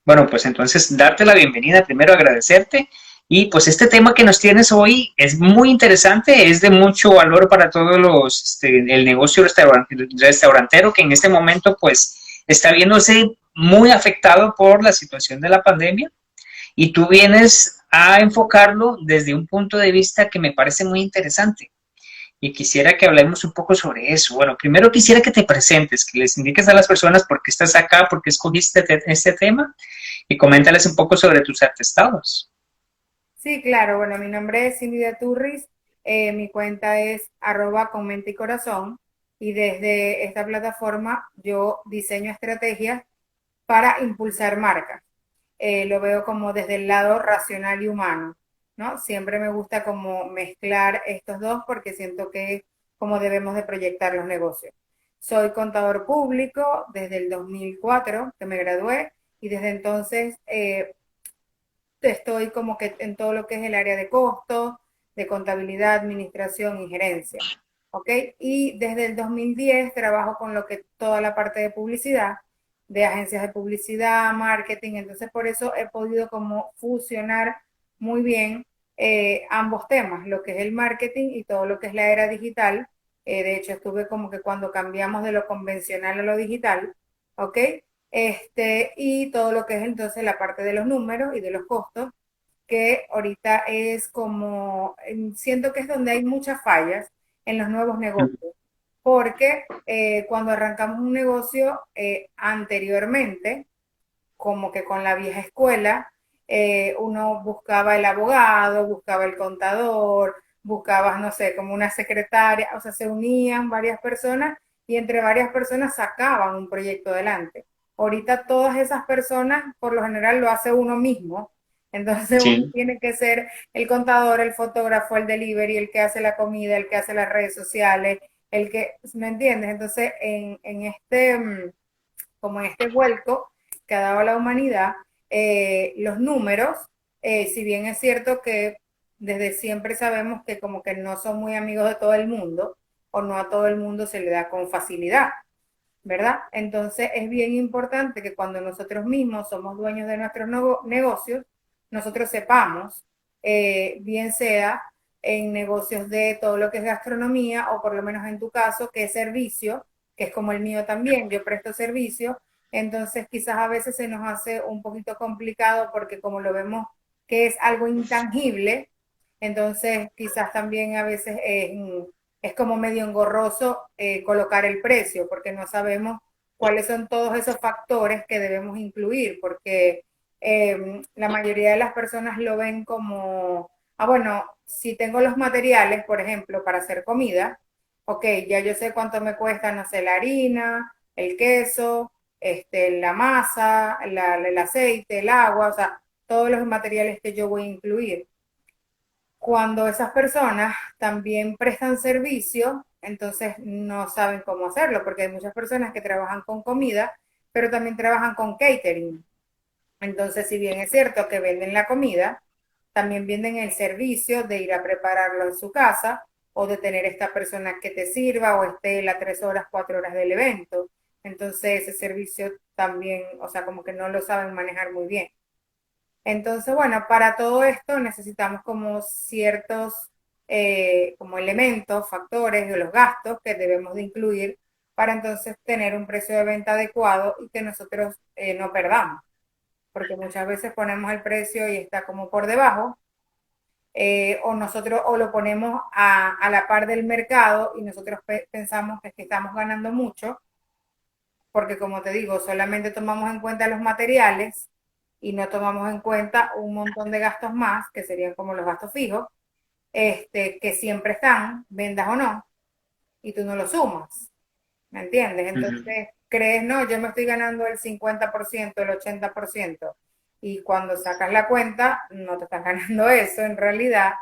Bueno, pues entonces darte la bienvenida, primero agradecerte y pues este tema que nos tienes hoy es muy interesante, es de mucho valor para todos el negocio restaurantero que en este momento pues está viéndose muy afectado por la situación de la pandemia y tú vienes a enfocarlo desde un punto de vista que me parece muy interesante y quisiera que hablemos un poco sobre eso. Bueno, primero quisiera que te presentes, que les indiques a las personas por qué estás acá, por qué escogiste este tema y coméntales un poco sobre tus atestados. Sí, claro. Bueno, mi nombre es Cindy de Turris. Mi cuenta es @con mente y corazón. Y desde esta plataforma yo diseño estrategias para impulsar marcas. Lo veo como desde el lado racional y humano, ¿no? Siempre me gusta como mezclar estos dos porque siento que es como debemos de proyectar los negocios. Soy contador público desde el 2004 que me gradué y desde entonces estoy como que en todo lo que es el área de costos, de contabilidad, administración y gerencia. ¿Ok? Y desde el 2010 trabajo con lo que toda la parte de publicidad, de agencias de publicidad, marketing, entonces por eso he podido como fusionar muy bien ambos temas, lo que es el marketing y todo lo que es la era digital. De hecho, estuve como que cuando cambiamos de lo convencional a lo digital, ¿ok? Y todo lo que es entonces la parte de los números y de los costos, que ahorita es como, siento que es donde hay muchas fallas en los nuevos negocios, porque cuando arrancamos un negocio anteriormente, como que con la vieja escuela, uno buscaba el abogado, buscaba el contador, buscabas, no sé, como una secretaria, o sea, se unían varias personas y entre varias personas sacaban un proyecto adelante. Ahorita todas esas personas, por lo general, lo hace uno mismo. Entonces uno Sí, tiene que ser el contador, el fotógrafo, el delivery, el que hace la comida, el que hace las redes sociales, el que, ¿me entiendes? Entonces, como en este vuelco que ha dado la humanidad, los números, si bien es cierto que desde siempre sabemos que como que no son muy amigos de todo el mundo, o no a todo el mundo se le da con facilidad, ¿verdad? Entonces es bien importante que cuando nosotros mismos somos dueños de nuestros negocios, nosotros sepamos, bien sea en negocios de todo lo que es gastronomía o por lo menos en tu caso, que es servicio, que es como el mío también, yo presto servicio, entonces quizás a veces se nos hace un poquito complicado porque como lo vemos que es algo intangible, entonces quizás también a veces es como medio engorroso colocar el precio, porque no sabemos cuáles son todos esos factores que debemos incluir, porque la mayoría de las personas lo ven como, bueno, si tengo los materiales, por ejemplo, para hacer comida, ok, ya yo sé cuánto me cuesta, no sé, la harina, el queso, la masa, el aceite, el agua, o sea, todos los materiales que yo voy a incluir. Cuando esas personas también prestan servicio, entonces no saben cómo hacerlo, porque hay muchas personas que trabajan con comida, pero también trabajan con catering. Entonces, si bien es cierto que venden la comida, también venden el servicio de ir a prepararlo en su casa o de tener esta persona que te sirva o esté las 3 horas, 4 horas del evento. Entonces, ese servicio también, o sea, como que no lo saben manejar muy bien. Entonces, bueno, para todo esto necesitamos como ciertos como elementos, factores de los gastos que debemos de incluir para entonces tener un precio de venta adecuado y que nosotros no perdamos, porque muchas veces ponemos el precio y está como por debajo, o nosotros o lo ponemos a la par del mercado y nosotros pensamos que estamos ganando mucho porque como te digo, solamente tomamos en cuenta los materiales y no tomamos en cuenta un montón de gastos más, que serían como los gastos fijos, que siempre están, vendas o no, y tú no los sumas, ¿me entiendes? Entonces, crees, no, yo me estoy ganando el 50%, el 80%, y cuando sacas la cuenta, no te estás ganando eso, en realidad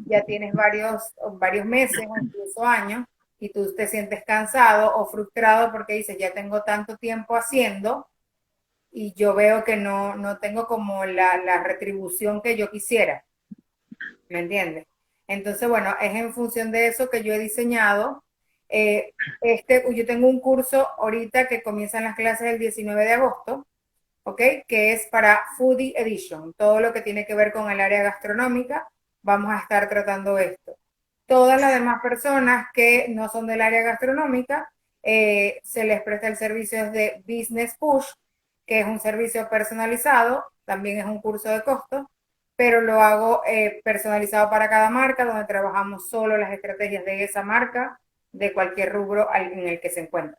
ya tienes varios meses o incluso años y tú te sientes cansado o frustrado porque dices, ya tengo tanto tiempo haciendo y yo veo que no tengo como la retribución que yo quisiera, ¿me entiendes? Entonces, bueno, es en función de eso que yo he diseñado. Yo tengo un curso ahorita que comienzan las clases el 19 de agosto, ¿ok? Que es para Foodie Edition. Todo lo que tiene que ver con el área gastronómica, vamos a estar tratando esto. Todas las demás personas que no son del área gastronómica, se les presta el servicio de Business Push, que es un servicio personalizado, también es un curso de costo, pero lo hago personalizado para cada marca, donde trabajamos solo las estrategias de esa marca, de cualquier rubro en el que se encuentra.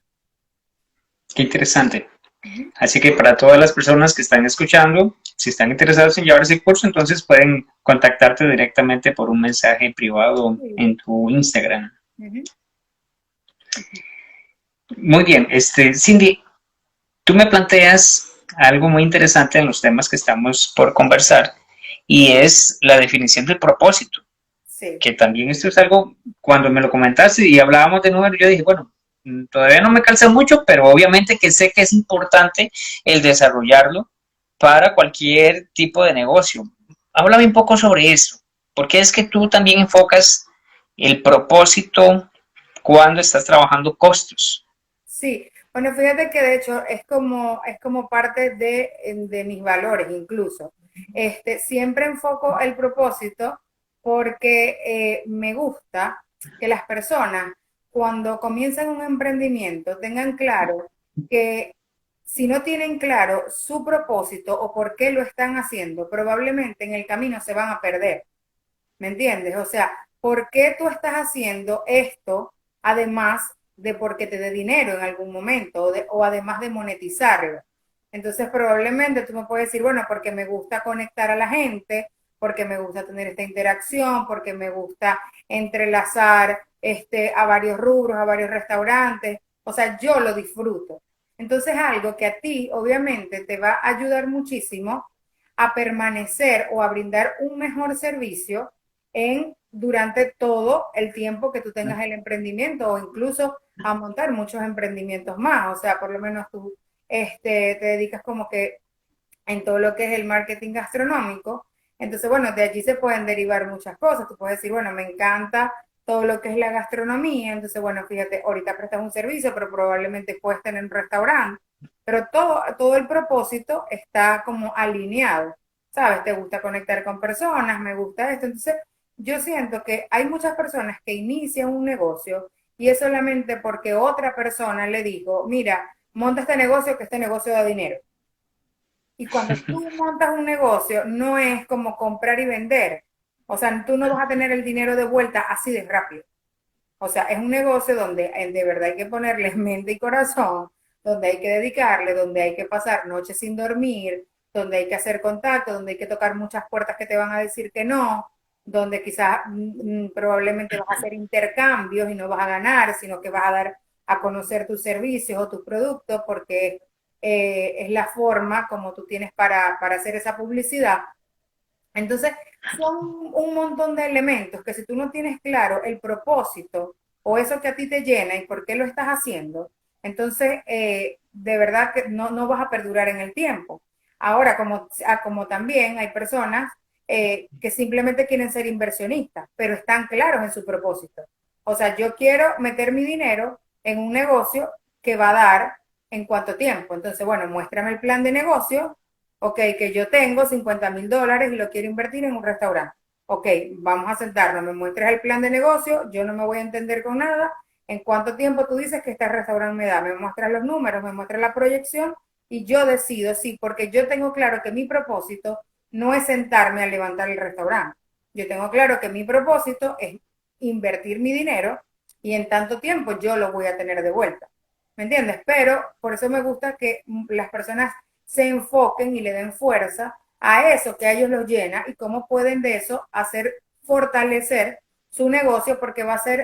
Qué interesante. Uh -huh. Así que para todas las personas que están escuchando, si están interesados en llevar ese curso, entonces pueden contactarte directamente por un mensaje privado Sí. en tu Instagram. Uh -huh. Muy bien, Cindy, tú me planteas algo muy interesante en los temas que estamos por conversar y es la definición del propósito, Sí. que también esto es algo, cuando me lo comentaste y hablábamos de números, yo dije, bueno, todavía no me calza mucho, pero obviamente que sé que es importante el desarrollarlo para cualquier tipo de negocio. Háblame un poco sobre eso, porque es que tú también enfocas el propósito cuando estás trabajando costos. Sí, bueno, fíjate que de hecho es como parte de mis valores incluso. Siempre enfoco el propósito porque me gusta que las personas cuando comienzan un emprendimiento tengan claro que si no tienen claro su propósito o por qué lo están haciendo, probablemente en el camino se van a perder. ¿Me entiendes? O sea, ¿por qué tú estás haciendo esto además de porque te dé dinero en algún momento o además de monetizarlo? Entonces probablemente tú me puedes decir, bueno, porque me gusta conectar a la gente, porque me gusta tener esta interacción, porque me gusta entrelazar a varios rubros, a varios restaurantes. O sea, yo lo disfruto. Entonces algo que a ti obviamente te va a ayudar muchísimo a permanecer o a brindar un mejor servicio durante todo el tiempo que tú tengas el emprendimiento o incluso a montar muchos emprendimientos más. O sea, por lo menos tú te dedicas como que en todo lo que es el marketing gastronómico. Entonces, bueno, de allí se pueden derivar muchas cosas. Tú puedes decir, bueno, me encanta todo lo que es la gastronomía. Entonces, bueno, fíjate, ahorita prestas un servicio, pero probablemente puedes tener un restaurante. Pero todo el propósito está como alineado. ¿Sabes? Te gusta conectar con personas, me gusta esto. Entonces, yo siento que hay muchas personas que inician un negocio y es solamente porque otra persona le dijo, mira, monta este negocio, que este negocio da dinero. Y cuando tú montas un negocio, no es como comprar y vender. O sea, tú no vas a tener el dinero de vuelta así de rápido. O sea, es un negocio donde de verdad hay que ponerle mente y corazón, donde hay que dedicarle, donde hay que pasar noches sin dormir, donde hay que hacer contacto, donde hay que tocar muchas puertas que te van a decir que no, donde quizás probablemente vas a hacer intercambios y no vas a ganar, sino que vas a dar a conocer tus servicios o tus productos porque es la forma como tú tienes para hacer esa publicidad. Entonces, son un montón de elementos que si tú no tienes claro el propósito o eso que a ti te llena y por qué lo estás haciendo, entonces de verdad que no vas a perdurar en el tiempo. Ahora, como también hay personas que simplemente quieren ser inversionistas, pero están claros en su propósito. O sea, yo quiero meter mi dinero en un negocio que va a dar en cuánto tiempo. Entonces, bueno, muéstrame el plan de negocio. Ok, que yo tengo $50,000 y lo quiero invertir en un restaurante. Ok, vamos a sentarnos, me muestras el plan de negocio, yo no me voy a entender con nada. ¿En cuánto tiempo tú dices que este restaurante me da? Me muestras los números, me muestras la proyección y yo decido, sí, porque yo tengo claro que mi propósito no es sentarme a levantar el restaurante. Yo tengo claro que mi propósito es invertir mi dinero y en tanto tiempo yo lo voy a tener de vuelta. ¿Me entiendes? Pero por eso me gusta que las personas se enfoquen y le den fuerza a eso que a ellos los llena y cómo pueden de eso hacer fortalecer su negocio porque va a ser,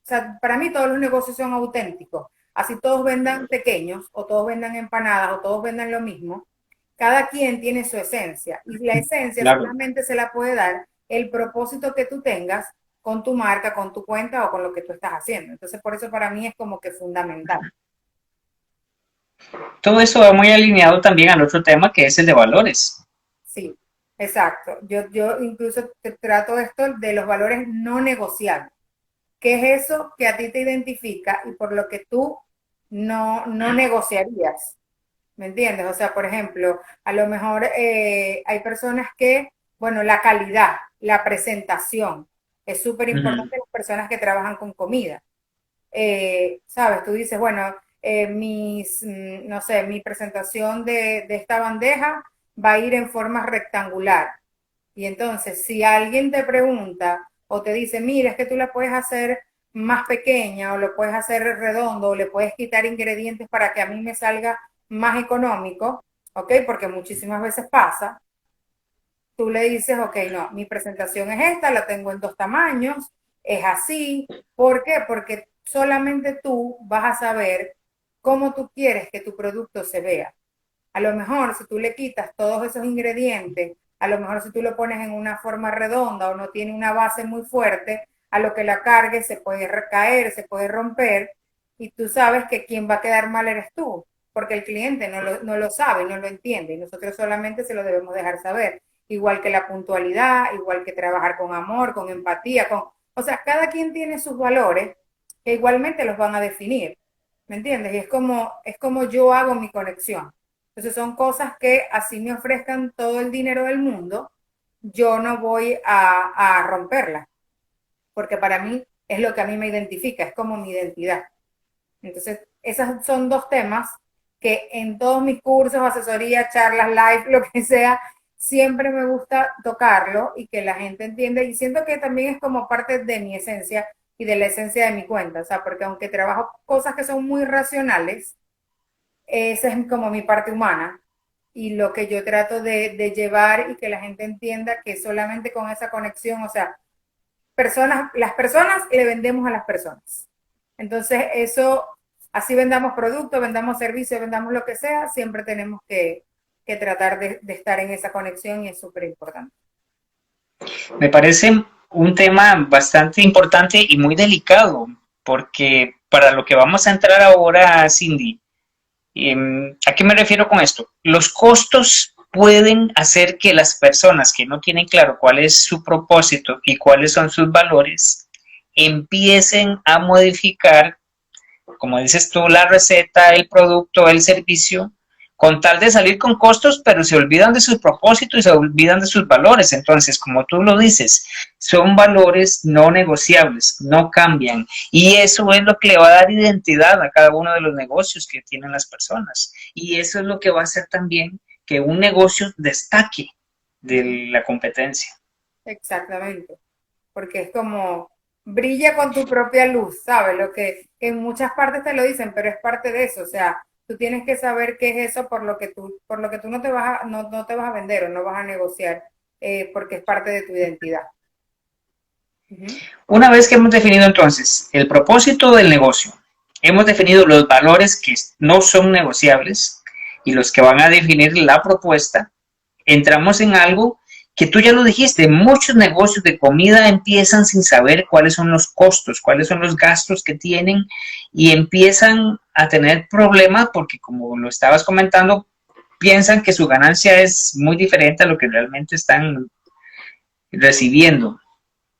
o sea, para mí todos los negocios son auténticos. Así todos vendan pequeños o todos vendan empanadas o todos vendan lo mismo, cada quien tiene su esencia y la esencia Claro. solamente se la puede dar el propósito que tú tengas con tu marca, con tu cuenta o con lo que tú estás haciendo. Entonces, por eso para mí es como que fundamental. Todo eso va muy alineado también al otro tema que es el de valores. Sí, exacto. Yo incluso te trato esto de los valores no negociables. ¿Qué es eso que a ti te identifica y por lo que tú no negociarías? ¿Me entiendes? O sea, por ejemplo, a lo mejor hay personas que, bueno, la calidad, la presentación, es súper Ujú. importante en las personas que trabajan con comida. ¿Sabes? Tú dices, bueno, no sé, mi presentación de esta bandeja va a ir en forma rectangular. Y entonces, si alguien te pregunta o te dice, mira, es que tú la puedes hacer más pequeña o lo puedes hacer redondo o le puedes quitar ingredientes para que a mí me salga más económico, ¿ok? Porque muchísimas veces pasa, tú le dices, ok, no, mi presentación es esta, la tengo en dos tamaños, es así. ¿Por qué? Porque solamente tú vas a saber cómo tú quieres que tu producto se vea. A lo mejor si tú le quitas todos esos ingredientes, a lo mejor si tú lo pones en una forma redonda o no tiene una base muy fuerte, a lo que la cargue se puede recaer, se puede romper y tú sabes que quien va a quedar mal eres tú, porque el cliente no lo sabe, no lo entiende y nosotros solamente se lo debemos dejar saber. Igual que la puntualidad, igual que trabajar con amor, con empatía, o sea, cada quien tiene sus valores que igualmente los van a definir, ¿me entiendes? Y es como yo hago mi conexión. Entonces son cosas que así me ofrezcan todo el dinero del mundo, yo no voy a romperlas, porque para mí es lo que a mí me identifica, es como mi identidad. Entonces, esos son dos temas que en todos mis cursos, asesorías, charlas, live, lo que sea, siempre me gusta tocarlo y que la gente entienda. Y siento que también es como parte de mi esencia y de la esencia de mi cuenta. O sea, porque aunque trabajo cosas que son muy racionales, esa es como mi parte humana y lo que yo trato de llevar y que la gente entienda que solamente con esa conexión, o sea, las personas le vendemos a las personas. Entonces, eso, así vendamos productos, vendamos servicios, vendamos lo que sea, siempre tenemos que tratar de estar en esa conexión y es súper importante. Me parece un tema bastante importante y muy delicado, porque para lo que vamos a entrar ahora, Cindy, ¿a qué me refiero con esto? Los costos pueden hacer que las personas que no tienen claro cuál es su propósito y cuáles son sus valores empiecen a modificar, como dices tú, la receta, el producto, el servicio, con tal de salir con costos, pero se olvidan de sus propósitos y se olvidan de sus valores. Entonces, como tú lo dices, son valores no negociables, no cambian. Y eso es lo que le va a dar identidad a cada uno de los negocios que tienen las personas. Y eso es lo que va a hacer también que un negocio destaque de la competencia. Exactamente, porque es como brilla con tu propia luz, ¿sabes? Lo que en muchas partes te lo dicen, pero es parte de eso, o sea, tú tienes que saber qué es eso por lo que tú no te no te vas a vender o no vas a negociar, porque es parte de tu identidad. Ujú. Una vez que hemos definido entonces el propósito del negocio, hemos definido los valores que no son negociables y los que van a definir la propuesta, entramos en algo que tú ya lo dijiste, muchos negocios de comida empiezan sin saber cuáles son los costos, cuáles son los gastos que tienen y empiezan a tener problemas porque como lo estabas comentando, piensan que su ganancia es muy diferente a lo que realmente están recibiendo.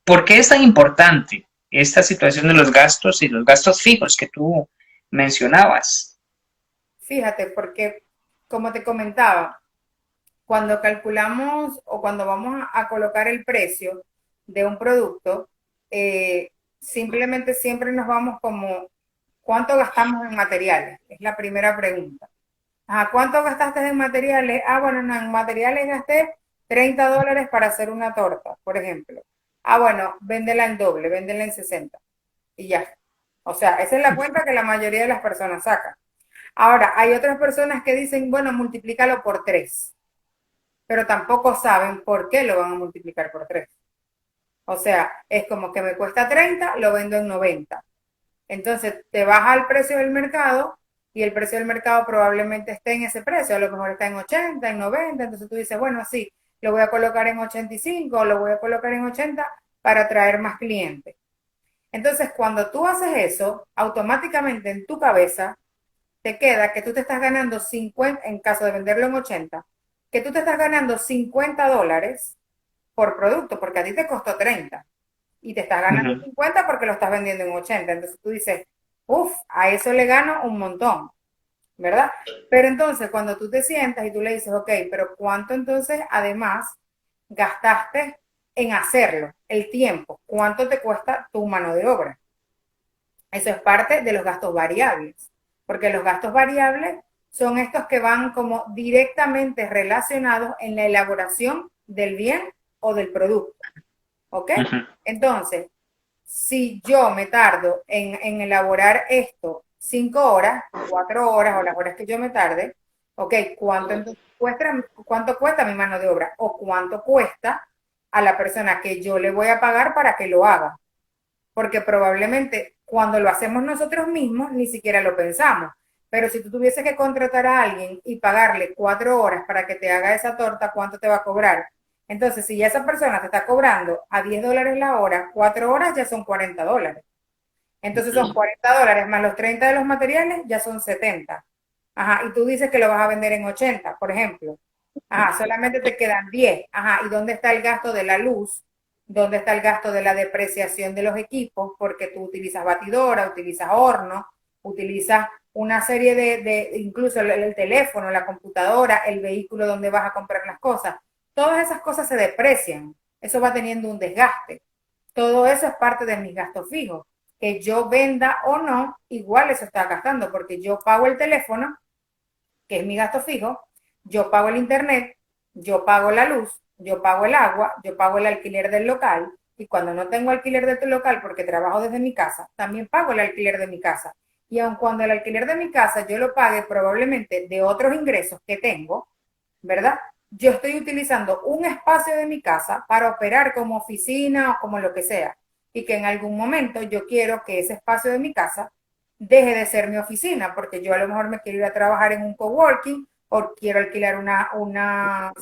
¿Por qué es tan importante esta situación de los gastos y los gastos fijos que tú mencionabas? Fíjate, porque como te comentaba, cuando calculamos o cuando vamos a colocar el precio de un producto, simplemente siempre nos vamos como, ¿cuánto gastamos en materiales? Es la primera pregunta. Ajá, ¿cuánto gastaste en materiales? Ah, bueno, no, en materiales gasté $30 para hacer una torta, por ejemplo. Ah, bueno, véndela en doble, véndela en 60 y ya. O sea, esa es la cuenta que la mayoría de las personas sacan. Ahora, hay otras personas que dicen, bueno, multiplícalo por 3, pero tampoco saben por qué lo van a multiplicar por 3. O sea, es como que me cuesta 30, lo vendo en 90. Entonces te baja el precio del mercado y el precio del mercado probablemente esté en ese precio, a lo mejor está en 80, en 90, entonces tú dices, bueno, sí, lo voy a colocar en 85 o lo voy a colocar en 80 para atraer más clientes. Entonces, cuando tú haces eso, automáticamente en tu cabeza te queda que tú te estás ganando 50, en caso de venderlo en 80, que tú te estás ganando $50 por producto, porque a ti te costó 30 y te estás Uh ganando -huh. 50 porque lo estás vendiendo en 80. Entonces tú dices, uff, a eso le gano un montón. ¿verdad? Pero entonces cuando tú te sientas y tú le dices, ok, pero ¿cuánto entonces además gastaste en hacerlo? El tiempo, ¿cuánto te cuesta tu mano de obra? Eso es parte de los gastos variables, porque los gastos variables son estos que van como directamente relacionados en la elaboración del bien o del producto, ¿ok? Ujú. Entonces, si yo me tardo en elaborar esto 5 horas, 4 horas o las horas que yo me tarde, ok, ¿cuánto cuesta mi mano de obra? O cuánto cuesta a la persona que yo le voy a pagar para que lo haga. Porque probablemente cuando lo hacemos nosotros mismos ni siquiera lo pensamos. Pero si tú tuvieses que contratar a alguien y pagarle 4 horas para que te haga esa torta, ¿cuánto te va a cobrar? Entonces, si ya esa persona te está cobrando a $10 la hora, 4 horas ya son $40. Entonces son $40 más los 30 de los materiales, ya son 70. Ajá, y tú dices que lo vas a vender en 80, por ejemplo. Ajá, solamente te quedan 10. Ajá, ¿y dónde está el gasto de la luz? ¿Dónde está el gasto de la depreciación de los equipos? Porque tú utilizas batidora, utilizas horno, utilizas una serie incluso el teléfono, la computadora, el vehículo donde vas a comprar las cosas. Todas esas cosas se deprecian. Eso va teniendo un desgaste. Todo eso es parte de mis gastos fijos. Que yo venda o no, igual eso está gastando, porque yo pago el teléfono, que es mi gasto fijo, yo pago el internet, yo pago la luz, yo pago el agua, yo pago el alquiler del local, y cuando no tengo alquiler de tu local porque trabajo desde mi casa, también pago el alquiler de mi casa. Y aun cuando el alquiler de mi casa yo lo pague probablemente de otros ingresos que tengo, ¿verdad? Yo estoy utilizando un espacio de mi casa para operar como oficina o como lo que sea. Y que en algún momento yo quiero que ese espacio de mi casa deje de ser mi oficina, porque yo a lo mejor me quiero ir a trabajar en un coworking o quiero alquilar una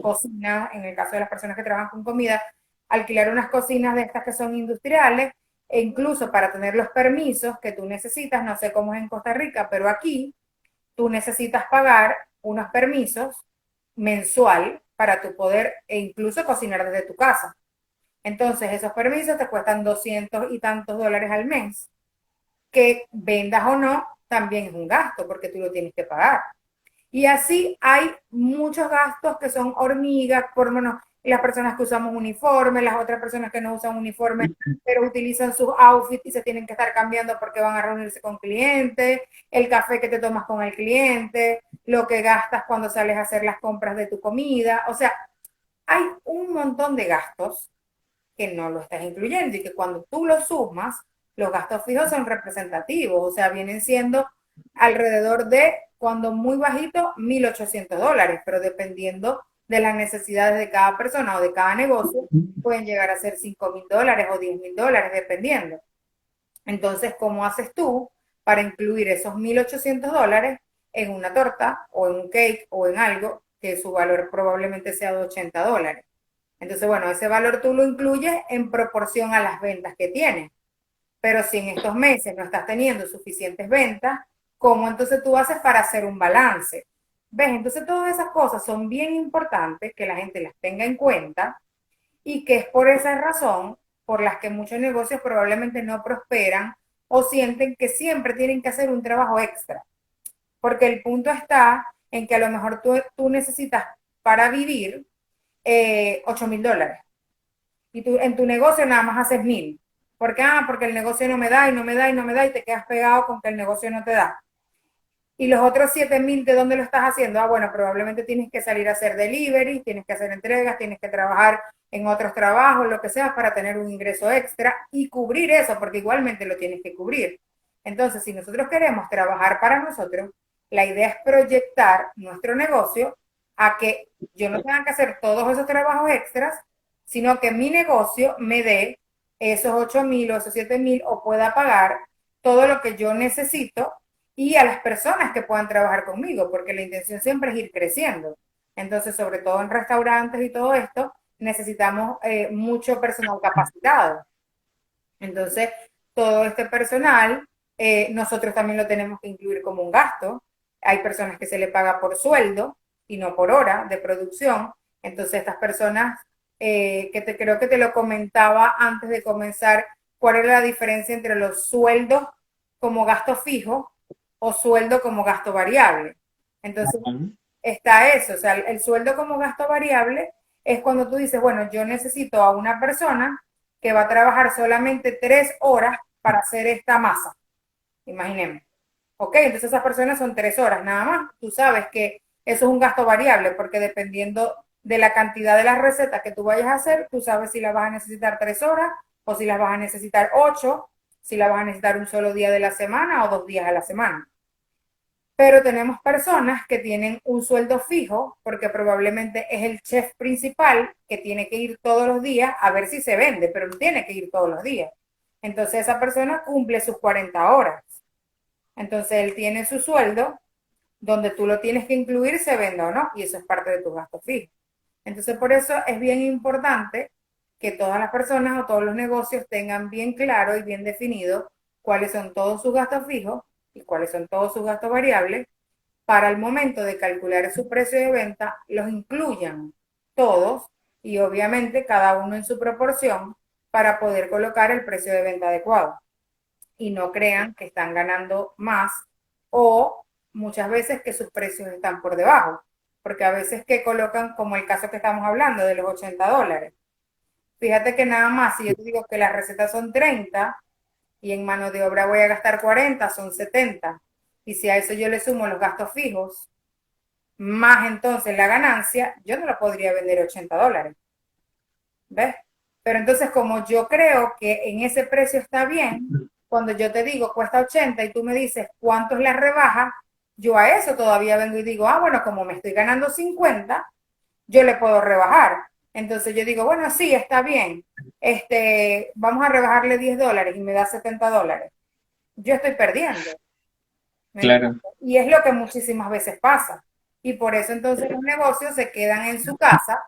cocina, en el caso de las personas que trabajan con comida, alquilar unas cocinas de estas que son industriales, e incluso para tener los permisos que tú necesitas, no sé cómo es en Costa Rica, pero aquí tú necesitas pagar unos permisos mensual para tu poder e incluso cocinar desde tu casa. Entonces, esos permisos te cuestan 200 y tantos dólares al mes, que vendas o no, también es un gasto porque tú lo tienes que pagar. Y así hay muchos gastos que son hormigas, por lo menos las personas que usamos uniforme, las otras personas que no usan uniforme, pero utilizan sus outfits y se tienen que estar cambiando porque van a reunirse con clientes, el café que te tomas con el cliente, lo que gastas cuando sales a hacer las compras de tu comida. O sea, hay un montón de gastos que no lo estás incluyendo y que cuando tú lo sumas, los gastos fijos son representativos, o sea, vienen siendo alrededor de, cuando muy bajito, $1,800, pero dependiendo de las necesidades de cada persona o de cada negocio, pueden llegar a ser $5,000 o $10,000, dependiendo. Entonces, ¿cómo haces tú para incluir esos $1,800 en una torta o en un cake o en algo que su valor probablemente sea de $80? Entonces, bueno, ese valor tú lo incluyes en proporción a las ventas que tienes. Pero si en estos meses no estás teniendo suficientes ventas, ¿cómo entonces tú haces para hacer un balance? ¿Ves? Entonces todas esas cosas son bien importantes que la gente las tenga en cuenta y que es por esa razón por las que muchos negocios probablemente no prosperan o sienten que siempre tienen que hacer un trabajo extra. Porque el punto está en que a lo mejor tú necesitas para vivir $8,000 y tú en tu negocio nada más haces 1,000. ¿Por qué? Porque el negocio no me da y no me da y no me da y te quedas pegado con que el negocio no te da. Y los otros 7,000, ¿de dónde lo estás haciendo? Bueno, probablemente tienes que salir a hacer delivery, tienes que hacer entregas, tienes que trabajar en otros trabajos, lo que sea, para tener un ingreso extra y cubrir eso, porque igualmente lo tienes que cubrir. Entonces, si nosotros queremos trabajar para nosotros, la idea es proyectar nuestro negocio a que yo no tenga que hacer todos esos trabajos extras, sino que mi negocio me dé esos 8,000 o esos 7,000 o pueda pagar todo lo que yo necesito y a las personas que puedan trabajar conmigo, porque la intención siempre es ir creciendo. Entonces, sobre todo en restaurantes y todo esto, necesitamos mucho personal capacitado. Entonces, todo este personal, nosotros también lo tenemos que incluir como un gasto. Hay personas que se le paga por sueldo y no por hora de producción. Entonces, estas personas, creo que te lo comentaba antes de comenzar, cuál era la diferencia entre los sueldos como gasto fijo o sueldo como gasto variable. Entonces, está eso, o sea, el sueldo como gasto variable es cuando tú dices, bueno, yo necesito a una persona que va a trabajar solamente 3 horas para hacer esta masa, imaginemos. Ok, entonces esas personas son 3 horas nada más. Tú sabes que eso es un gasto variable porque dependiendo de la cantidad de las recetas que tú vayas a hacer, tú sabes si las vas a necesitar 3 horas o si las vas a necesitar 8, si las vas a necesitar un solo día de la semana o 2 días a la semana. Pero tenemos personas que tienen un sueldo fijo porque probablemente es el chef principal que tiene que ir todos los días a ver si se vende, pero no tiene que ir todos los días. Entonces esa persona cumple sus 40 horas. Entonces él tiene su sueldo donde tú lo tienes que incluir, se venda o no, y eso es parte de tu gasto fijo. Entonces por eso es bien importante que todas las personas o todos los negocios tengan bien claro y bien definido cuáles son todos sus gastos fijos y cuáles son todos sus gastos variables, para el momento de calcular su precio de venta, los incluyan todos y obviamente cada uno en su proporción para poder colocar el precio de venta adecuado y no crean que están ganando más o muchas veces que sus precios están por debajo, porque a veces que colocan, como el caso que estamos hablando de los $80. Fíjate que nada más, si yo te digo que las recetas son 30 y en mano de obra voy a gastar 40, son 70. Y si a eso yo le sumo los gastos fijos, más entonces la ganancia, yo no la podría vender $80. ¿Ves? Pero entonces como yo creo que en ese precio está bien, cuando yo te digo cuesta 80 y tú me dices cuánto es la rebaja, yo a eso todavía vengo y digo, ah, bueno, como me estoy ganando 50, yo le puedo rebajar. Entonces yo digo, bueno, sí, está bien. Vamos a rebajarle $10 y me da $70. Yo estoy perdiendo. ¿Me Claro. entiendes? Y es lo que muchísimas veces pasa. Y por eso entonces los negocios se quedan en su casa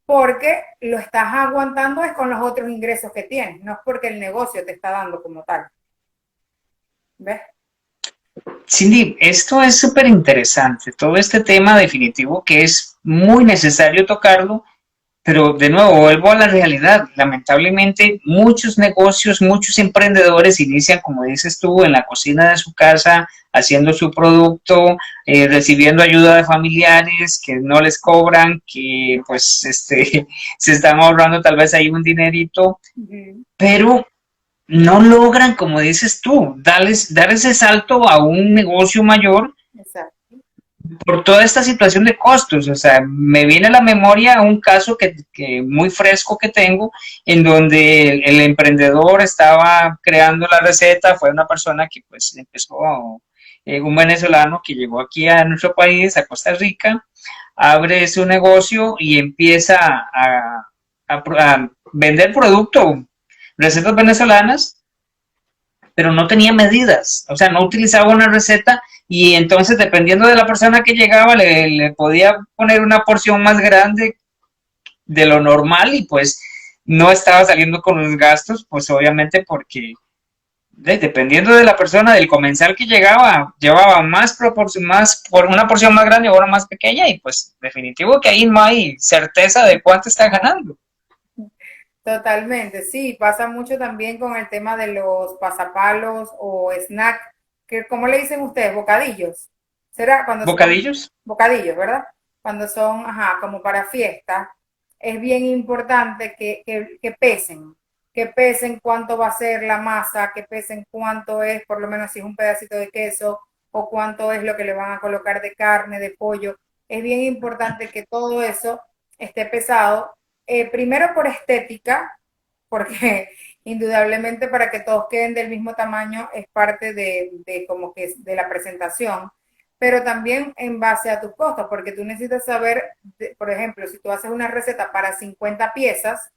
porque lo estás aguantando es con los otros ingresos que tienes, no es porque el negocio te está dando como tal. ¿Ves? Cindy, esto es súper interesante, todo este tema definitivo que es muy necesario tocarlo, pero de nuevo vuelvo a la realidad. Lamentablemente muchos negocios, muchos emprendedores inician, como dices tú, en la cocina de su casa, haciendo su producto, recibiendo ayuda de familiares que no les cobran, que pues se están ahorrando tal vez ahí un dinerito, pero no logran, como dices tú, dar ese salto a un negocio mayor Exacto. por toda esta situación de costos. O sea, me viene a la memoria un caso que muy fresco que tengo, en donde el emprendedor estaba creando la receta, fue una persona que pues empezó, un venezolano que llegó aquí a nuestro país, a Costa Rica, abre su negocio y empieza a vender producto, recetas venezolanas, pero no tenía medidas, o sea, no utilizaba una receta y entonces dependiendo de la persona que llegaba le podía poner una porción más grande de lo normal y pues no estaba saliendo con los gastos, pues obviamente porque dependiendo de la persona, del comensal que llegaba, llevaba más por una porción más grande o una más pequeña y pues definitivo que ahí no hay certeza de cuánto está ganando. Totalmente, sí, pasa mucho también con el tema de los pasapalos o snack, que ¿cómo le dicen ustedes? Bocadillos. ¿Será cuando son ¿Bocadillos? bocadillos, verdad? Cuando son, ajá, como para fiesta, es bien importante que pesen cuánto va a ser la masa, que pesen cuánto es, por lo menos si es un pedacito de queso, o cuánto es lo que le van a colocar de carne, de pollo. Es bien importante que todo eso esté pesado, primero por estética, porque indudablemente para que todos queden del mismo tamaño es parte de como que de la presentación, pero también en base a tus costos, porque tú necesitas saber, por ejemplo, si tú haces una receta para 50 piezas,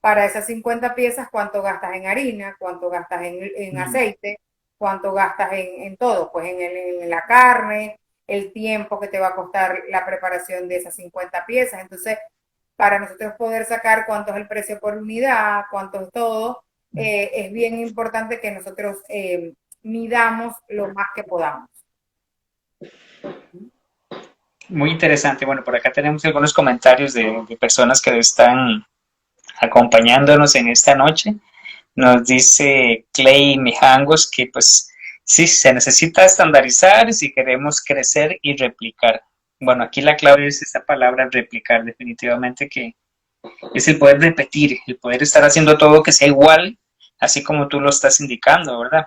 para esas 50 piezas, cuánto gastas en harina, cuánto gastas en aceite, cuánto gastas en todo, pues en la carne, el tiempo que te va a costar la preparación de esas 50 piezas. Entonces, para nosotros poder sacar cuánto es el precio por unidad, cuánto es todo, es bien importante que nosotros midamos lo más que podamos. Muy interesante. Bueno, por acá tenemos algunos comentarios de personas que están acompañándonos en esta noche. Nos dice Clay Mijangos que pues Sí, se necesita estandarizar si queremos crecer y replicar. Bueno, aquí la clave es esta palabra replicar, definitivamente que es el poder repetir, el poder estar haciendo todo que sea igual, así como tú lo estás indicando, ¿verdad?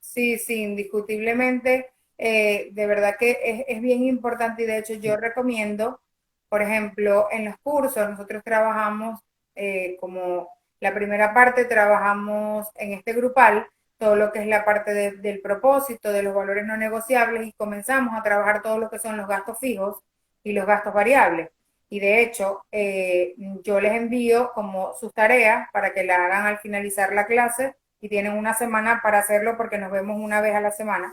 Sí, sí, indiscutiblemente, de verdad que es bien importante y de hecho yo recomiendo, por ejemplo, en los cursos nosotros trabajamos como la primera parte, trabajamos en este grupal, todo lo que es la parte del propósito, de los valores no negociables y comenzamos a trabajar todo lo que son los gastos fijos y los gastos variables. Y de hecho, yo les envío como sus tareas para que la hagan al finalizar la clase y tienen una semana para hacerlo porque nos vemos una vez a la semana.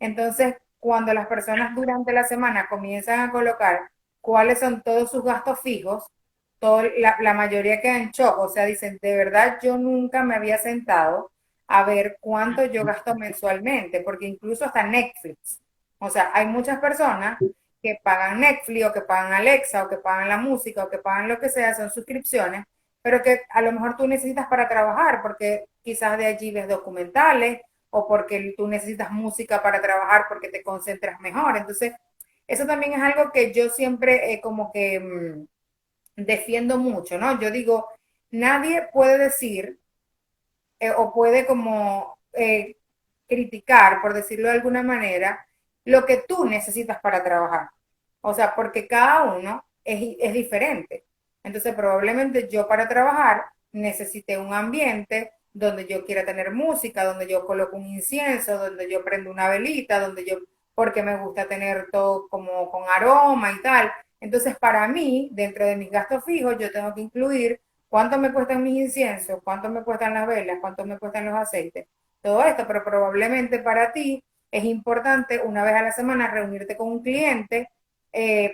Entonces, cuando las personas durante la semana comienzan a colocar cuáles son todos sus gastos fijos, la mayoría queda en shock, o sea, dicen, de verdad yo nunca me había sentado a ver cuánto yo gasto mensualmente, porque incluso hasta Netflix, o sea, hay muchas personas que pagan Netflix o que pagan Alexa o que pagan la música o que pagan lo que sea, son suscripciones, pero que a lo mejor tú necesitas para trabajar, porque quizás de allí ves documentales o porque tú necesitas música para trabajar porque te concentras mejor. Entonces, eso también es algo que yo siempre como que defiendo mucho, ¿no? Yo digo, nadie puede decir o puede como criticar, por decirlo de alguna manera, lo que tú necesitas para trabajar. O sea, porque cada uno es diferente. Entonces, probablemente yo para trabajar necesite un ambiente donde yo quiera tener música, donde yo coloco un incienso, donde yo prendo una velita, donde yo, porque me gusta tener todo como con aroma y tal. Entonces, para mí, dentro de mis gastos fijos, yo tengo que incluir cuánto me cuestan mis inciensos, cuánto me cuestan las velas, cuánto me cuestan los aceites, todo esto, pero probablemente para ti es importante una vez a la semana reunirte con un cliente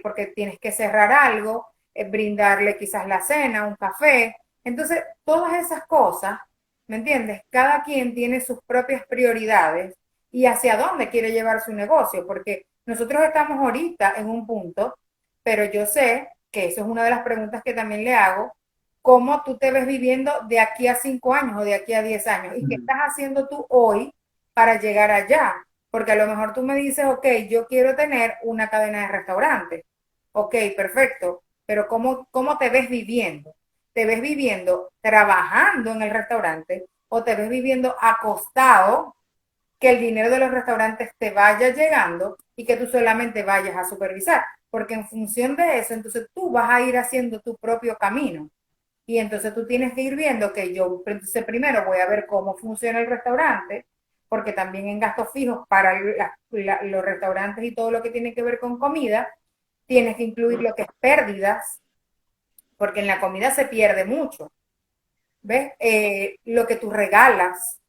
porque tienes que cerrar algo, brindarle quizás la cena, un café. Entonces, todas esas cosas, ¿me entiendes? Cada quien tiene sus propias prioridades y hacia dónde quiere llevar su negocio, porque nosotros estamos ahorita en un punto, pero yo sé que eso es una de las preguntas que también le hago, cómo tú te ves viviendo de aquí a 5 años o de aquí a 10 años y qué estás haciendo tú hoy para llegar allá. Porque a lo mejor tú me dices, ok, yo quiero tener una cadena de restaurantes. Ok, perfecto. Pero ¿cómo te ves viviendo? ¿Te ves viviendo trabajando en el restaurante o te ves viviendo acostado, que el dinero de los restaurantes te vaya llegando y que tú solamente vayas a supervisar? Porque en función de eso, entonces tú vas a ir haciendo tu propio camino. Y entonces tú tienes que ir viendo que yo, entonces primero voy a ver cómo funciona el restaurante, porque también en gastos fijos para los restaurantes y todo lo que tiene que ver con comida, tienes que incluir lo que es pérdidas, porque en la comida se pierde mucho, ¿ves? Lo que tú regalas,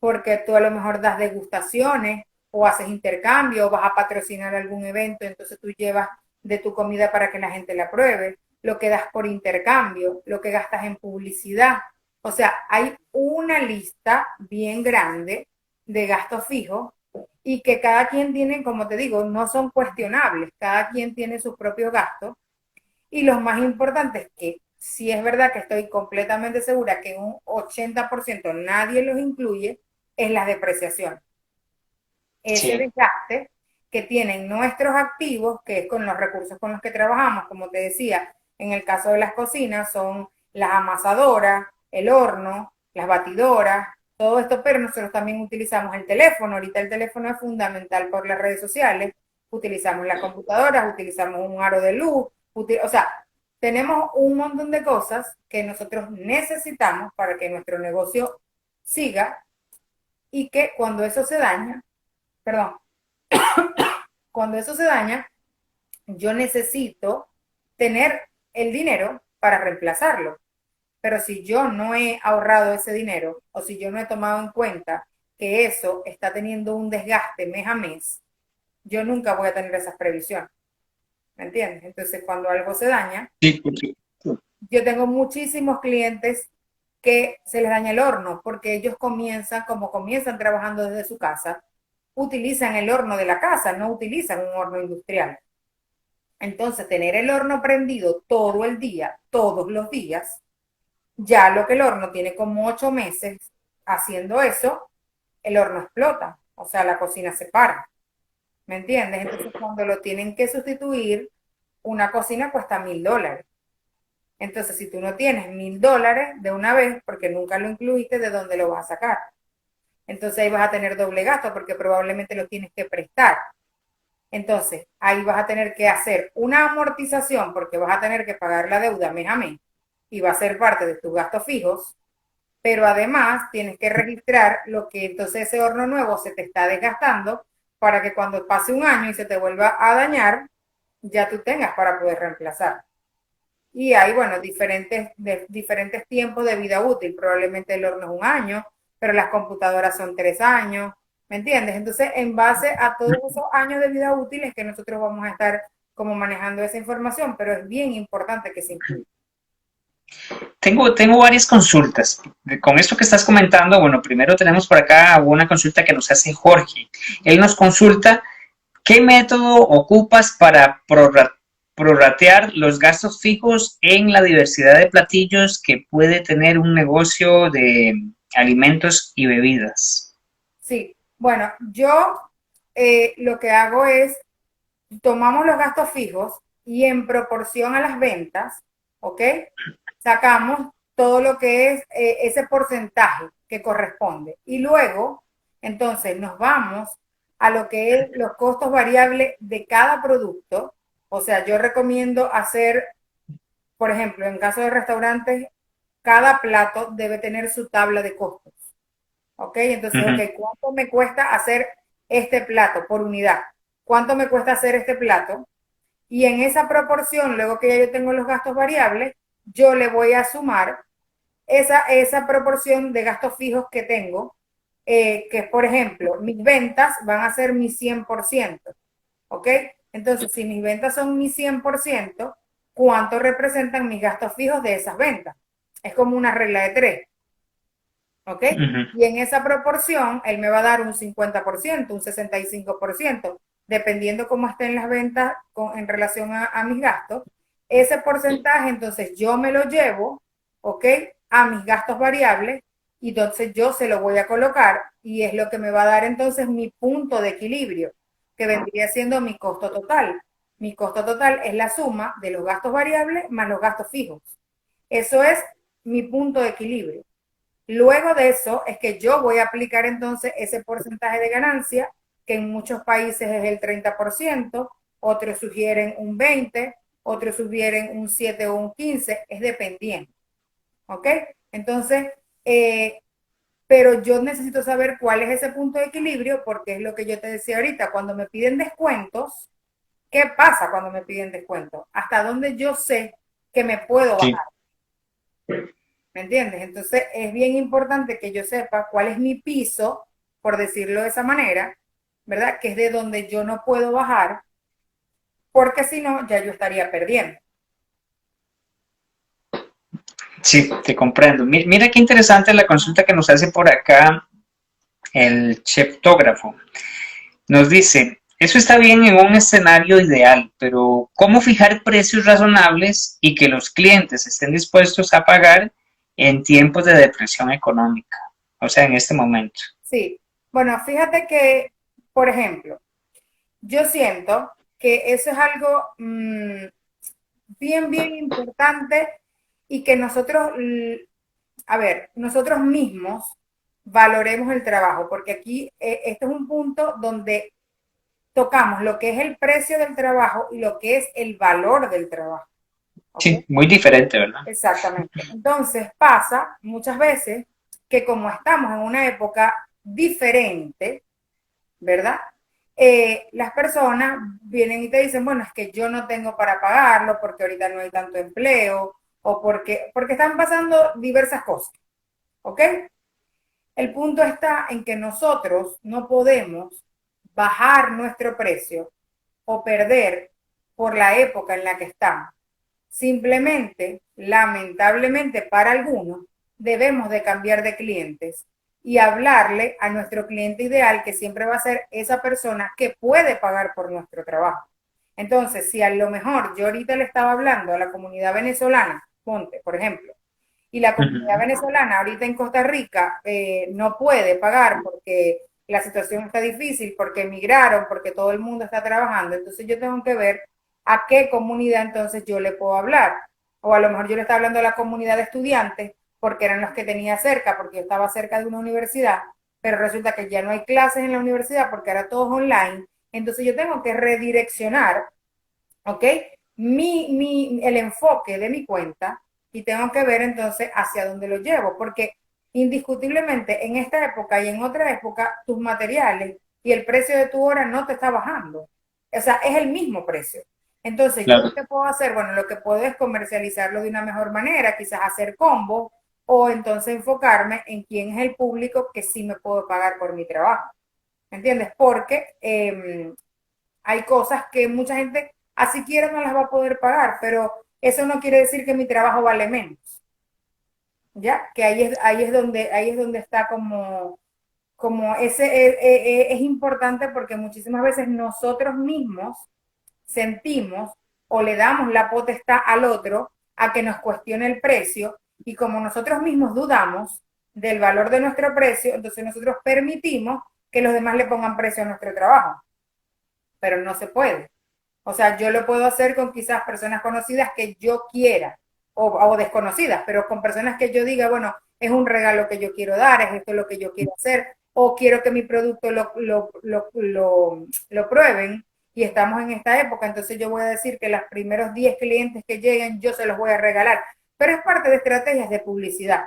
porque tú a lo mejor das degustaciones o haces intercambio o vas a patrocinar algún evento, entonces tú llevas de tu comida para que la gente la pruebe, lo que das por intercambio, lo que gastas en publicidad. O sea, hay una lista bien grande de gastos fijos y que cada quien tiene, como te digo, no son cuestionables, cada quien tiene sus propios gastos y los más importantes que si es verdad que estoy completamente segura que un 80% nadie los incluye, es la depreciación. Ese Sí, desgaste que tienen nuestros activos, que es con los recursos con los que trabajamos, como te decía, en el caso de las cocinas, son las amasadoras, el horno, las batidoras, todo esto, pero nosotros también utilizamos el teléfono. Ahorita el teléfono es fundamental por las redes sociales, utilizamos las computadoras, utilizamos un aro de luz, o sea, tenemos un montón de cosas que nosotros necesitamos para que nuestro negocio siga y que cuando eso se daña, perdón, cuando eso se daña, yo necesito tener el dinero para reemplazarlo. Pero si yo no he ahorrado ese dinero o si yo no he tomado en cuenta que eso está teniendo un desgaste mes a mes, yo nunca voy a tener esas previsiones. ¿Me entiendes? Entonces, cuando algo se daña, sí, yo tengo muchísimos clientes que se les daña el horno porque ellos comienzan, como comienzan trabajando desde su casa, utilizan el horno de la casa, no utilizan un horno industrial. Entonces, tener el horno prendido todo el día, todos los días, ya lo que el horno tiene como 8 meses haciendo eso, el horno explota. o sea, la cocina se para, ¿me entiendes? Entonces, cuando lo tienen que sustituir, una cocina cuesta $1.000. Entonces, si tú no tienes $1.000 de una vez, porque nunca lo incluiste, ¿de dónde lo vas a sacar? Entonces ahí vas a tener doble gasto porque probablemente lo tienes que prestar. Entonces, ahí vas a tener que hacer una amortización porque vas a tener que pagar la deuda mes a mes y va a ser parte de tus gastos fijos, pero además tienes que registrar lo que entonces ese horno nuevo se te está desgastando para que cuando pase un año y se te vuelva a dañar, ya tú tengas para poder reemplazar. Y hay, bueno, diferentes tiempos de vida útil. Probablemente el horno es un año, pero las computadoras son 3 años, ¿me entiendes? Entonces, en base a todos esos años de vida útil es que nosotros vamos a estar como manejando esa información, pero es bien importante que se incluya. Tengo varias consultas. Con esto que estás comentando, bueno, primero tenemos por acá una consulta que nos hace Jorge. Él nos consulta qué método ocupas para prorratear los gastos fijos en la diversidad de platillos que puede tener un negocio de alimentos y bebidas. Sí, bueno, yo lo que hago es, tomamos los gastos fijos y en proporción a las ventas, ¿ok? Sacamos todo lo que es ese porcentaje que corresponde. Y luego, entonces, nos vamos a lo que es los costos variables de cada producto. O sea, yo recomiendo hacer, por ejemplo, en caso de restaurantes, cada plato debe tener su tabla de costos. ¿Ok? Entonces, Ujú. ok, ¿cuánto me cuesta hacer este plato por unidad? ¿Cuánto me cuesta hacer este plato? Y en esa proporción, luego que ya yo tengo los gastos variables, yo le voy a sumar esa proporción de gastos fijos que tengo, que por ejemplo, mis ventas van a ser mi 100%, ¿ok? Entonces, si mis ventas son mi 100%, ¿cuánto representan mis gastos fijos de esas ventas? Es como una regla de tres. ¿Ok? Ujú. Y en esa proporción, él me va a dar un 50%, un 65%, dependiendo cómo estén las ventas en relación a mis gastos. Ese porcentaje, entonces yo me lo llevo, ¿ok? A mis gastos variables y entonces yo se lo voy a colocar y es lo que me va a dar entonces mi punto de equilibrio, que vendría siendo mi costo total. Mi costo total es la suma de los gastos variables más los gastos fijos. Eso es mi punto de equilibrio. Luego de eso es que yo voy a aplicar entonces ese porcentaje de ganancia, que en muchos países es el 30%, otros sugieren un 20%, otros sugieren un 7 o un 15%, es dependiente. ¿Ok? Entonces, pero yo necesito saber cuál es ese punto de equilibrio, porque es lo que yo te decía ahorita, cuando me piden descuentos, ¿qué pasa cuando me piden descuentos? ¿Hasta dónde yo sé que me puedo Sí. bajar? ¿Me entiendes? Entonces es bien importante que yo sepa cuál es mi piso, por decirlo de esa manera, ¿verdad? Que es de donde yo no puedo bajar, porque si no, ya yo estaría perdiendo. Sí, te comprendo. Mira qué interesante la consulta que nos hace por acá el cheftógrafo. Nos dice, eso está bien en un escenario ideal, pero ¿cómo fijar precios razonables y que los clientes estén dispuestos a pagar en tiempos de depresión económica? O sea, en este momento. Sí, bueno, fíjate que, por ejemplo, yo siento que eso es algo bien importante y que nosotros, a ver, nosotros mismos valoremos el trabajo, porque aquí este es un punto donde tocamos lo que es el precio del trabajo y lo que es el valor del trabajo. ¿Ok? Sí, muy diferente, ¿verdad? Exactamente. Entonces pasa muchas veces que como estamos en una época diferente, ¿verdad? Las personas vienen y te dicen, bueno, es que yo no tengo para pagarlo porque ahorita no hay tanto empleo o porque están pasando diversas cosas, ¿ok? El punto está en que nosotros no podemos bajar nuestro precio o perder por la época en la que estamos. Simplemente, lamentablemente para algunos, debemos de cambiar de clientes y hablarle a nuestro cliente ideal, que siempre va a ser esa persona que puede pagar por nuestro trabajo. Entonces, si a lo mejor yo ahorita le estaba hablando a la comunidad venezolana, ponte, por ejemplo, y la comunidad Ujú. venezolana ahorita en Costa Rica no puede pagar porque la situación está difícil, porque emigraron, porque todo el mundo está trabajando, entonces yo tengo que ver a qué comunidad entonces yo le puedo hablar. O a lo mejor yo le estaba hablando a la comunidad de estudiantes, porque eran los que tenía cerca, porque yo estaba cerca de una universidad, pero resulta que ya no hay clases en la universidad porque ahora todo es online. Entonces yo tengo que redireccionar, ¿ok? El enfoque de mi cuenta y tengo que ver entonces hacia dónde lo llevo, porque indiscutiblemente en esta época y en otra época tus materiales y el precio de tu hora no te está bajando. O sea, es el mismo precio. Entonces, ¿yo Claro. qué puedo hacer? Bueno, lo que puedo es comercializarlo de una mejor manera, quizás hacer combos o entonces enfocarme en quién es el público que sí me puedo pagar por mi trabajo. ¿Me entiendes? Porque hay cosas que mucha gente así quiera no las va a poder pagar, pero eso no quiere decir que mi trabajo vale menos, ¿ya? Que ahí es donde está como es importante porque muchísimas veces nosotros mismos sentimos o le damos la potestad al otro a que nos cuestione el precio y como nosotros mismos dudamos del valor de nuestro precio, entonces nosotros permitimos que los demás le pongan precio a nuestro trabajo, pero no se puede. O sea, yo lo puedo hacer con quizás personas conocidas que yo quiera o desconocidas, pero con personas que yo diga, bueno, es un regalo que yo quiero dar, es esto lo que yo quiero hacer, o quiero que mi producto lo prueben y estamos en esta época, entonces yo voy a decir que los primeros 10 clientes que lleguen yo se los voy a regalar, pero es parte de estrategias de publicidad.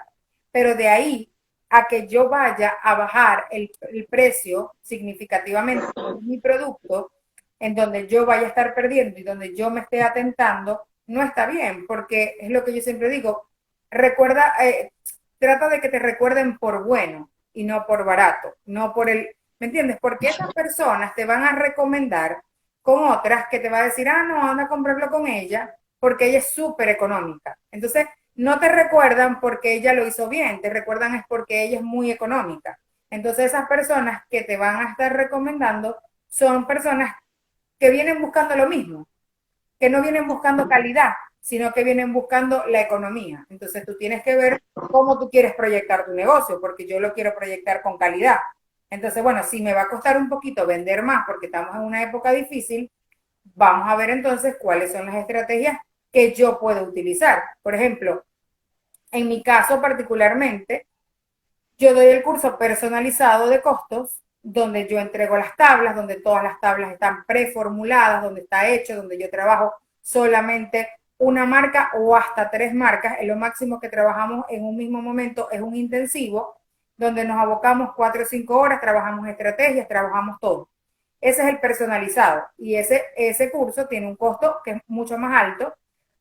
Pero de ahí a que yo vaya a bajar el precio significativamente de mi producto, en donde yo vaya a estar perdiendo y donde yo me esté atentando, no está bien, porque es lo que yo siempre digo, recuerda, trata de que te recuerden por bueno y no por barato, no por ¿me entiendes? Porque esas personas te van a recomendar con otras que te va a decir, ah, no, anda a comprarlo con ella, porque ella es súper económica. Entonces, no te recuerdan porque ella lo hizo bien, te recuerdan es porque ella es muy económica. Entonces, esas personas que te van a estar recomendando son personas que vienen buscando lo mismo, que no vienen buscando calidad, sino que vienen buscando la economía. Entonces tú tienes que ver cómo tú quieres proyectar tu negocio, porque yo lo quiero proyectar con calidad. Entonces, bueno, si me va a costar un poquito vender más porque estamos en una época difícil, vamos a ver entonces cuáles son las estrategias que yo puedo utilizar. Por ejemplo, en mi caso particularmente, yo doy el curso personalizado de costos, donde yo entrego las tablas, donde todas las tablas están preformuladas, donde está hecho, donde yo trabajo solamente una marca o hasta 3 marcas. Es lo máximo que trabajamos en un mismo momento, es un intensivo, donde nos abocamos 4 o 5 horas, trabajamos estrategias, trabajamos todo. Ese es el personalizado y ese curso tiene un costo que es mucho más alto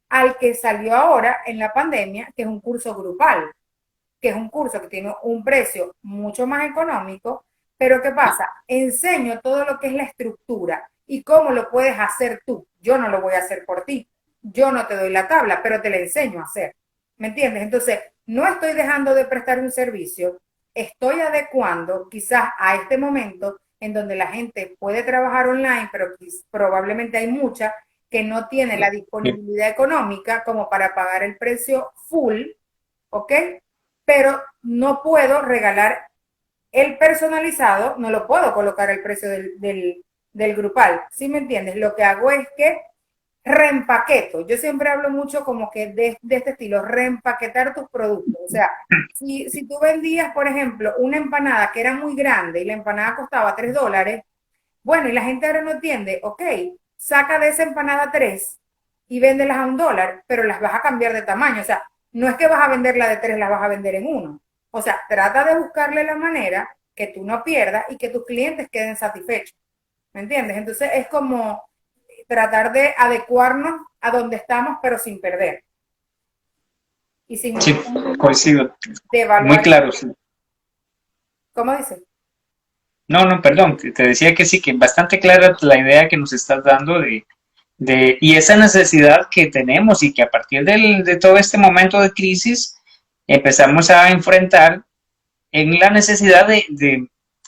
al que salió ahora en la pandemia, que es un curso grupal, que es un curso que tiene un precio mucho más económico, pero ¿qué pasa? Enseño todo lo que es la estructura y cómo lo puedes hacer tú. Yo no lo voy a hacer por ti. Yo no te doy la tabla, pero te la enseño a hacer. ¿Me entiendes? Entonces, no estoy dejando de prestar un servicio, estoy adecuando quizás a este momento en donde la gente puede trabajar online, pero probablemente hay mucha que no tiene la disponibilidad económica como para pagar el precio full, ¿ok? Pero no puedo regalar el personalizado, no lo puedo colocar el precio del grupal, ¿sí me entiendes? Lo que hago es que reempaqueto. Yo siempre hablo mucho como que de este estilo, reempaquetar tus productos. O sea, si tú vendías, por ejemplo, una empanada que era muy grande y la empanada costaba $3, bueno, y la gente ahora no entiende, ok, saca de esa empanada 3 y véndelas a $1, pero las vas a cambiar de tamaño. O sea, no es que vas a vender la de 3, las vas a vender en uno. O sea, trata de buscarle la manera que tú no pierdas y que tus clientes queden satisfechos. ¿Me entiendes? Entonces es como tratar de adecuarnos a donde estamos, pero sin perder. Y sin Sí, mucho ánimo coincido. de Muy evaluar. claro. Sí. ¿Cómo dices? No, no, perdón. Te decía que sí, que bastante clara la idea que nos estás dando y esa necesidad que tenemos y que a partir de todo este momento de crisis empezamos a enfrentar en la necesidad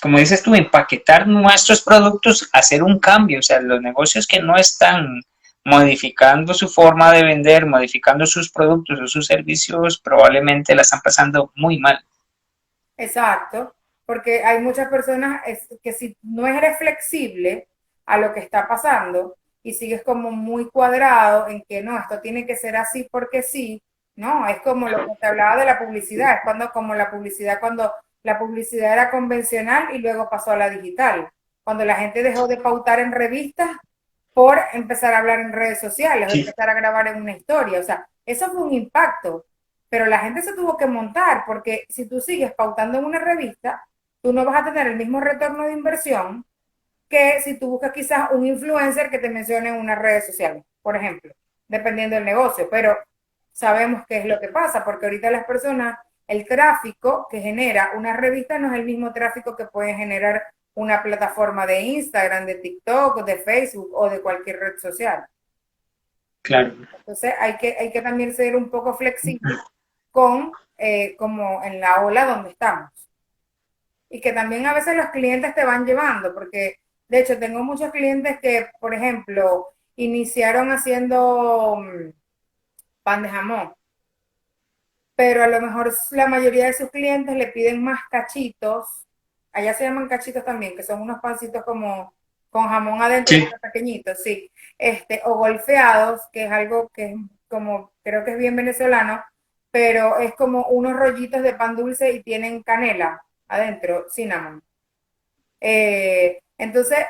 como dices tú, empaquetar nuestros productos, hacer un cambio. O sea, los negocios que no están modificando su forma de vender, modificando sus productos o sus servicios, probablemente la están pasando muy mal. Exacto. porque hay muchas personas que si no eres flexible a lo que está pasando y sigues como muy cuadrado en que no, esto tiene que ser así porque sí, no, es como lo que te hablaba de la publicidad, es cuando como cuando la publicidad era convencional y luego pasó a la digital, cuando la gente dejó de pautar en revistas por empezar a hablar en redes sociales o Sí, empezar a grabar en una historia, o sea, eso fue un impacto, pero la gente se tuvo que montar porque si tú sigues pautando en una revista, tú no vas a tener el mismo retorno de inversión que si tú buscas quizás un influencer que te mencione en unas redes sociales, por ejemplo, dependiendo del negocio, pero sabemos qué es lo que pasa, porque ahorita las personas, el tráfico que genera una revista no es el mismo tráfico que puede generar una plataforma de Instagram, de TikTok, de Facebook o de cualquier red social. claro. Entonces hay que también ser un poco flexible con como en la ola donde estamos. Y que también a veces los clientes te van llevando, porque de hecho tengo muchos clientes que, por ejemplo, iniciaron haciendo pan de jamón, pero a lo mejor la mayoría de sus clientes le piden más cachitos, allá se llaman cachitos también, que son unos pancitos como con jamón adentro, Sí, pero pequeñitos, sí, o golfeados, que es algo que es como, creo que es bien venezolano, pero es como unos rollitos de pan dulce y tienen canela adentro, cinnamon. Entonces,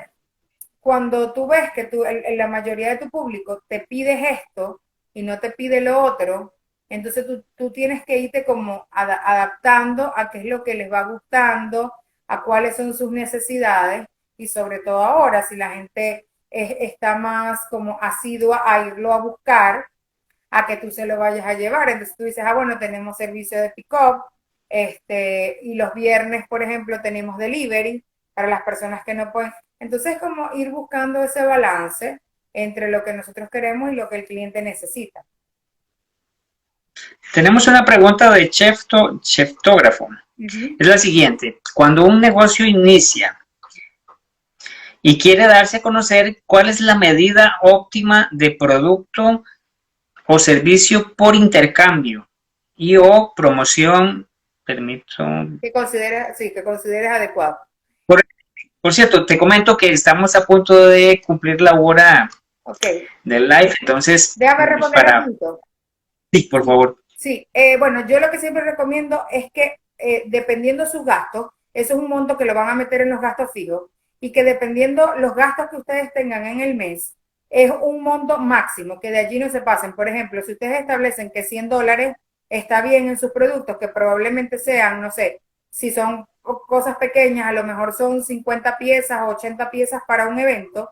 cuando tú ves que la mayoría de tu público te pide esto y no te pide lo otro, entonces tú tienes que irte como adaptando a qué es lo que les va gustando, a cuáles son sus necesidades y sobre todo ahora, si la gente está más como asidua a irlo a buscar, a que tú se lo vayas a llevar. Entonces tú dices, ah, bueno, tenemos servicio de pick-up, y los viernes, por ejemplo, tenemos delivery para las personas que no pueden. Entonces, como ir buscando ese balance entre lo que nosotros queremos y lo que el cliente necesita. tenemos una pregunta de Cheftógrafo. Uh -huh. Es la siguiente. Cuando un negocio inicia y quiere darse a conocer, ¿cuál es la medida óptima de producto o servicio por intercambio y o promoción? Permito. Que consideres adecuado. Por, por cierto, te comento que estamos a punto de cumplir la hora Ok. del live, entonces, Déjame responder para... rapidito. Sí, por favor. Sí, bueno, yo lo que siempre recomiendo es que dependiendo sus gastos, eso es un monto que lo van a meter en los gastos fijos y que dependiendo los gastos que ustedes tengan en el mes, es un monto máximo, que de allí no se pasen. Por ejemplo, si ustedes establecen que $100 está bien en sus productos, que probablemente sean, no sé, si son cosas pequeñas, a lo mejor son 50 piezas o 80 piezas para un evento,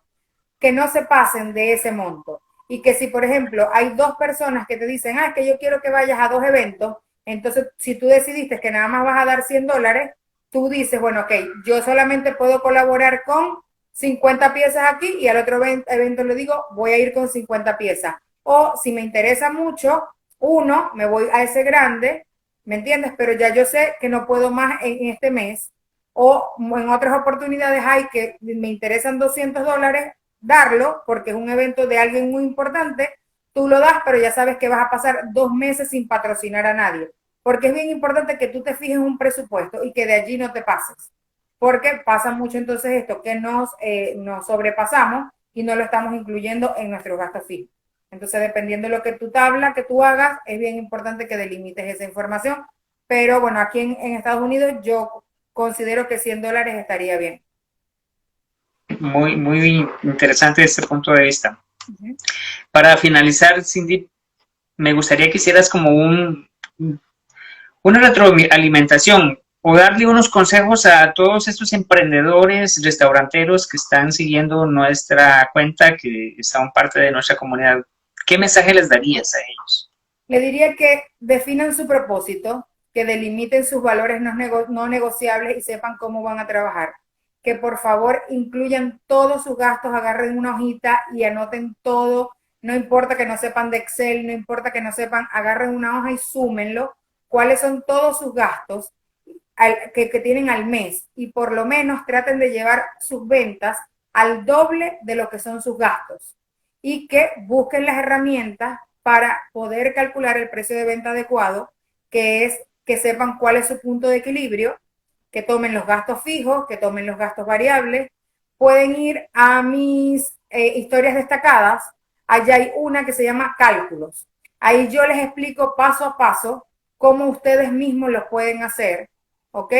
que no se pasen de ese monto. Y que si, por ejemplo, hay dos personas que te dicen, ah, es que yo quiero que vayas a dos eventos, entonces si tú decidiste que nada más vas a dar $100, tú dices, bueno, ok, yo solamente puedo colaborar con 50 piezas aquí y al otro evento le digo, voy a ir con 50 piezas. O si me interesa mucho, uno, me voy a ese grande, ¿me entiendes? Pero ya yo sé que no puedo más en este mes. O en otras oportunidades hay que me interesan $200, darlo, porque es un evento de alguien muy importante, tú lo das, pero ya sabes que vas a pasar 2 meses sin patrocinar a nadie. Porque es bien importante que tú te fijes un presupuesto y que de allí no te pases. Porque pasa mucho entonces esto, que nos sobrepasamos y no lo estamos incluyendo en nuestros gastos fijos. Entonces, dependiendo de lo que tu tabla, que tú hagas, es bien importante que delimites esa información. Pero bueno, aquí en Estados Unidos yo considero que $100 estaría bien. Muy, muy interesante este punto de vista. Uh -huh. Para finalizar, Cindy, me gustaría que hicieras como una retroalimentación o darle unos consejos a todos estos emprendedores, restauranteros que están siguiendo nuestra cuenta, que son parte de nuestra comunidad. ¿Qué mensaje les darías a ellos? Le diría que definan su propósito, que delimiten sus valores no negociables y sepan cómo van a trabajar. Que por favor incluyan todos sus gastos, agarren una hojita y anoten todo. No importa que no sepan de Excel, no importa que no sepan, agarren una hoja y súmenlo. ¿Cuáles son todos sus gastos que tienen al mes? Y por lo menos traten de llevar sus ventas al doble de lo que son sus gastos. Y que busquen las herramientas para poder calcular el precio de venta adecuado, que es que sepan cuál es su punto de equilibrio que tomen los gastos fijos, que tomen los gastos variables. Pueden ir a mis historias destacadas. Allá hay una que se llama cálculos. Ahí yo les explico paso a paso cómo ustedes mismos lo pueden hacer, ¿ok?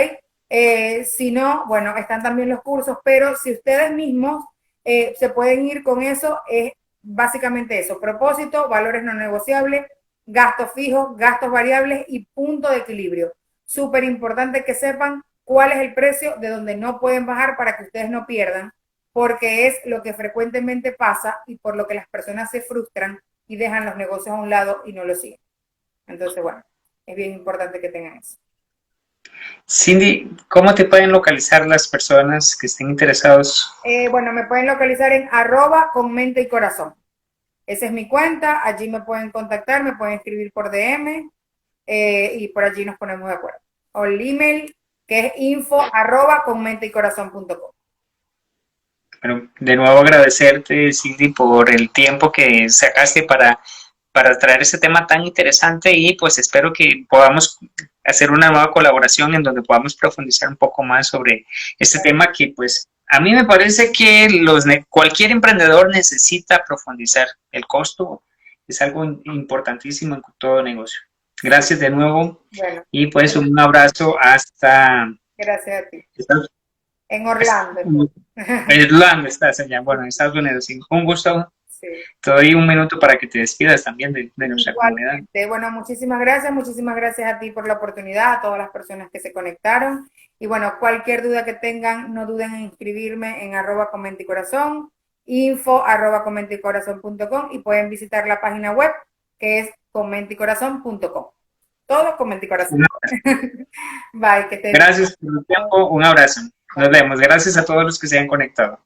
Si no, bueno, están también los cursos, pero si ustedes mismos se pueden ir con eso, es básicamente eso: propósito, valores no negociables, gastos fijos, gastos variables y punto de equilibrio. Súper importante que sepan cuál es el precio de donde no pueden bajar para que ustedes no pierdan, porque es lo que frecuentemente pasa y por lo que las personas se frustran y dejan los negocios a un lado y no lo siguen. Entonces, bueno, es bien importante que tengan eso. Cindy, ¿cómo te pueden localizar las personas que estén interesados? Bueno, me pueden localizar en @con mente y corazón. Esa es mi cuenta, allí me pueden contactar, me pueden escribir por DM y por allí nos ponemos de acuerdo. O el email que es info@conmenteycorazon.com. Bueno, de nuevo agradecerte, Cindy, por el tiempo que sacaste para traer este tema tan interesante y pues espero que podamos hacer una nueva colaboración en donde podamos profundizar un poco más sobre este tema que pues a mí me parece que cualquier emprendedor necesita profundizar. El costo es algo importantísimo en todo negocio. Gracias de nuevo Bueno, y pues un abrazo hasta... gracias a ti. Estados- En Orlando. Irlanda estás allá, bueno, en Estados Unidos. Sí. Un gusto. Sí. Te doy un minuto para que te despidas también de nuestra comunidad. Bueno, muchísimas gracias a ti por la oportunidad, a todas las personas que se conectaron. Y bueno, cualquier duda que tengan, no duden en inscribirme en @comenticorazón, info@comenticorazon.com y pueden visitar la página web que es comenticorazon.com. Todo Comenticorazón. Bye, que te... Gracias por tu tiempo, un abrazo. Nos vemos. Gracias a todos los que se han conectado.